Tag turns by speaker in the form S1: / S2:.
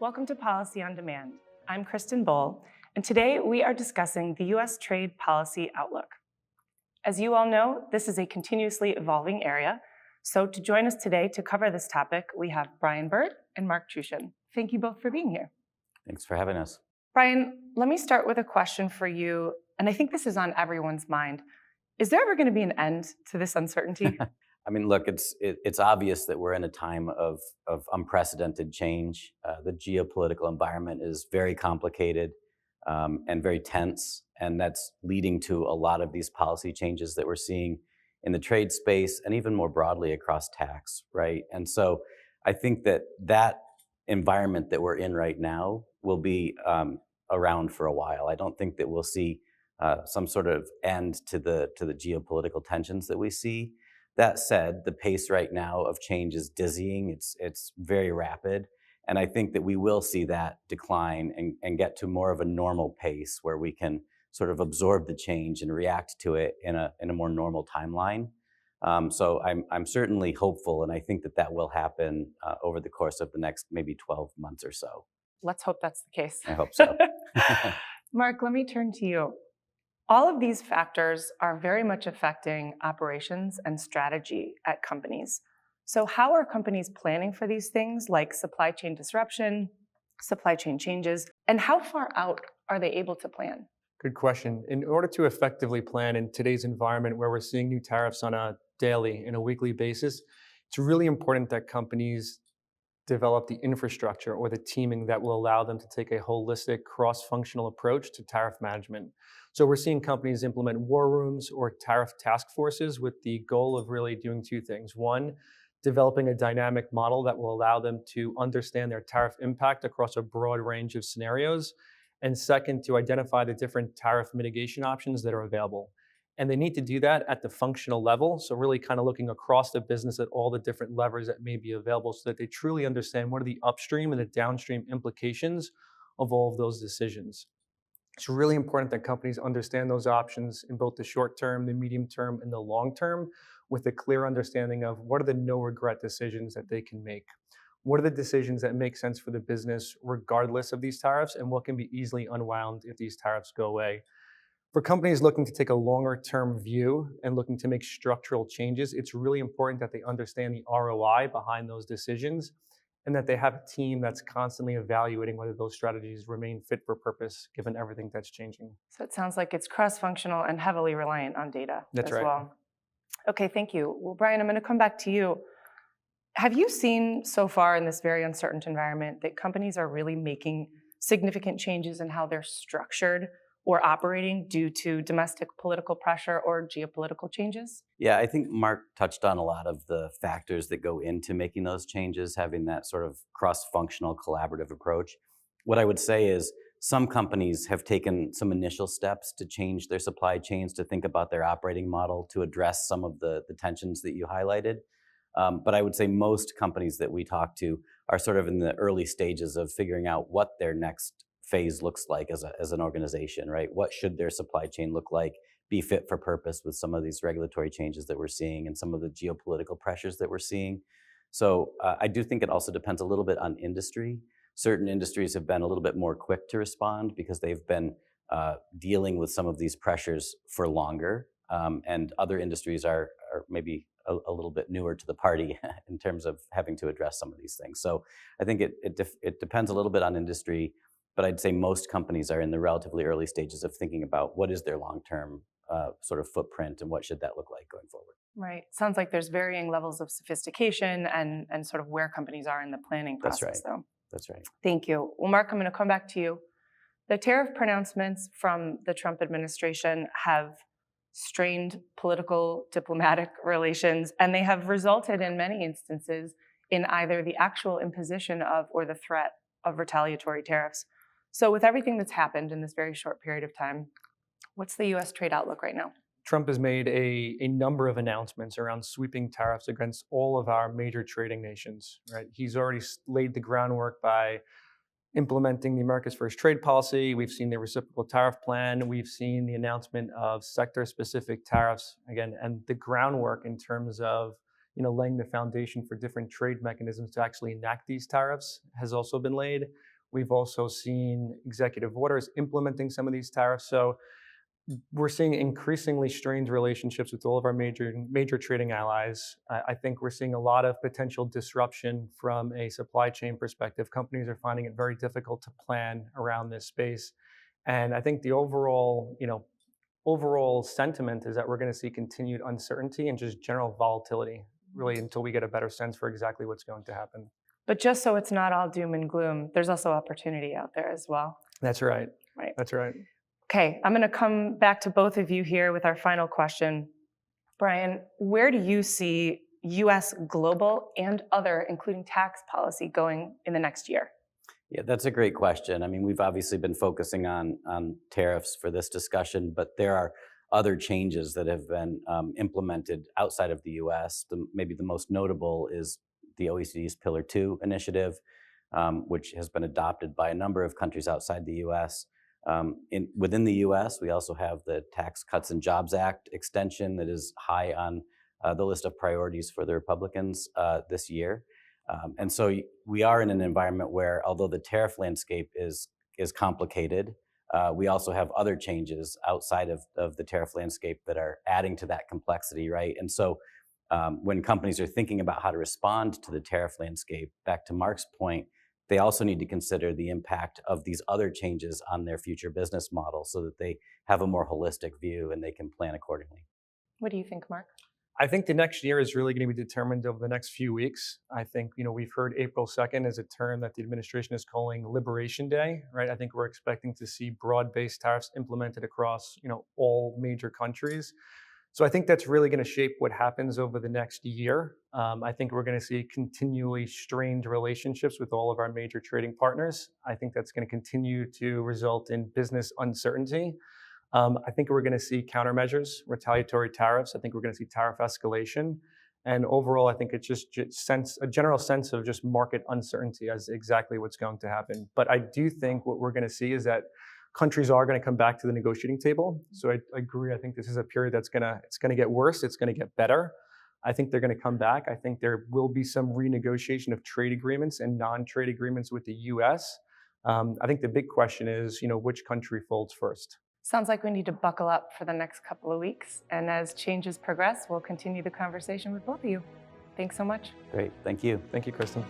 S1: Welcome to Policy on Demand. I'm Kristin Bohl, and today we are discussing the U.S. trade policy outlook. As you all know, this is a continuously evolving area, so to join us today to cover this topic, we have Burt and Mark Truchan. Thank you both for being here.
S2: Thanks for having us.
S1: Brian, let me start with a question for you, and I think this is on everyone's mind. Is there ever going to be an end to this uncertainty?
S2: I mean, look, it's obvious that we're in a time of unprecedented change. The geopolitical environment is very complicated and very tense, and that's leading to a lot of these policy changes that we're seeing in the trade space and even more broadly across tax, right? And so I think that environment that we're in right now will be around for a while. I don't think that we'll see some sort of end to the geopolitical tensions that we see. That said, the pace right now of change is dizzying. It's very rapid. And I think that we will see that decline and get to more of a normal pace where we can sort of absorb the change and react to it in a more normal timeline. So I'm certainly hopeful, and I think that will happen over the course of the next maybe 12 months or so.
S1: Let's hope that's the case.
S2: I hope so.
S1: Mark, let me turn to you. All of these factors are very much affecting operations and strategy at companies. So how are companies planning for these things like supply chain disruption, supply chain changes, and how far out are they able to plan?
S3: Good question. In order to effectively plan in today's environment where we're seeing new tariffs on a daily and a weekly basis, it's really important that companies develop the infrastructure or the teaming that will allow them to take a holistic, cross-functional approach to tariff management. So we're seeing companies implement war rooms or tariff task forces with the goal of really doing two things. One, developing a dynamic model that will allow them to understand their tariff impact across a broad range of scenarios. And second, to identify the different tariff mitigation options that are available. And they need to do that at the functional level. So really kind of looking across the business at all the different levers that may be available so that they truly understand what are the upstream and the downstream implications of all of those decisions. It's really important that companies understand those options in both the short term, the medium term, and the long term with a clear understanding of what are the no regret decisions that they can make. What are the decisions that make sense for the business regardless of these tariffs, and what can be easily unwound if these tariffs go away? For companies looking to take a longer term view and looking to make structural changes, it's really important that they understand the ROI behind those decisions and that they have a team that's constantly evaluating whether those strategies remain fit for purpose given everything that's changing.
S1: So it sounds like it's cross-functional and heavily reliant on data
S3: That's
S1: as
S3: right.
S1: well. Okay, thank you. Well, Brian, I'm going to come back to you. Have you seen so far in this very uncertain environment that companies are really making significant changes in how they're structured or operating due to domestic political pressure or geopolitical changes?
S2: Yeah, I think Mark touched on a lot of the factors that go into making those changes, having that sort of cross-functional collaborative approach. What I would say is some companies have taken some initial steps to change their supply chains, to think about their operating model, to address some of the tensions that you highlighted. But I would say most companies that we talk to are sort of in the early stages of figuring out what their next phase looks like as an organization, right? What should their supply chain look like, be fit for purpose with some of these regulatory changes that we're seeing and some of the geopolitical pressures that we're seeing. So I do think it also depends a little bit on industry. Certain industries have been a little bit more quick to respond because they've been dealing with some of these pressures for longer. And other industries are maybe a little bit newer to the party in terms of having to address some of these things. So I think it depends a little bit on industry. But I'd say most companies are in the relatively early stages of thinking about what is their long-term sort of footprint and what should that look like going forward.
S1: Right. Sounds like there's varying levels of sophistication and sort of where companies are in the planning process, though.
S2: That's right.
S1: Thank you. Well, Mark, I'm going to come back to you. The tariff pronouncements from the Trump administration have strained political, diplomatic relations, and they have resulted in many instances in either the actual imposition of or the threat of retaliatory tariffs. So with everything that's happened in this very short period of time, what's the U.S. trade outlook right now?
S3: Trump has made a number of announcements around sweeping tariffs against all of our major trading nations, right? He's already laid the groundwork by implementing the America's First Trade Policy. We've seen the reciprocal tariff plan. We've seen the announcement of sector-specific tariffs, again, and the groundwork in terms of laying the foundation for different trade mechanisms to actually enact these tariffs has also been laid. We've also seen executive orders implementing some of these tariffs. So we're seeing increasingly strained relationships with all of our major trading allies. I think we're seeing a lot of potential disruption from a supply chain perspective. Companies are finding it very difficult to plan around this space. And I think the overall sentiment is that we're going to see continued uncertainty and just general volatility, really, until we get a better sense for exactly what's going to happen.
S1: But just so it's not all doom and gloom, there's also opportunity out there as well.
S3: That's right.
S1: Right.
S3: That's right.
S1: Okay, I'm going to come back to both of you here with our final question. Brian, where do you see U.S. global and other, including tax policy, going in the next year?
S2: Yeah, that's a great question. I mean, we've obviously been focusing on tariffs for this discussion, but there are other changes that have been implemented outside of the U.S. Maybe the most notable is the OECD's Pillar 2 initiative, which has been adopted by a number of countries outside the U.S. Within the U.S., we also have the Tax Cuts and Jobs Act extension that is high on the list of priorities for the Republicans this year. And so we are in an environment where, although the tariff landscape is complicated, we also have other changes outside of the tariff landscape that are adding to that complexity, right? And so when companies are thinking about how to respond to the tariff landscape, back to Mark's point, they also need to consider the impact of these other changes on their future business model so that they have a more holistic view and they can plan accordingly.
S1: What do you think, Mark?
S3: I think the next year is really going to be determined over the next few weeks. I think, we've heard April 2nd as a term that the administration is calling Liberation Day, right? I think we're expecting to see broad-based tariffs implemented across, all major countries. So I think that's really going to shape what happens over the next year. I think we're going to see continually strained relationships with all of our major trading partners. I think that's going to continue to result in business uncertainty. I think we're going to see countermeasures, retaliatory tariffs. I think we're going to see tariff escalation. And overall, I think it's just a general sense of just market uncertainty as exactly what's going to happen. But I do think what we're going to see is that countries are going to come back to the negotiating table. So I agree. I think this is a period it's going to get worse. It's going to get better. I think they're going to come back. I think there will be some renegotiation of trade agreements and non-trade agreements with the U.S. I think the big question is, which country folds first?
S1: Sounds like we need to buckle up for the next couple of weeks. And as changes progress, we'll continue the conversation with both of you. Thanks so much.
S2: Great. Thank you.
S3: Thank you, Kristin.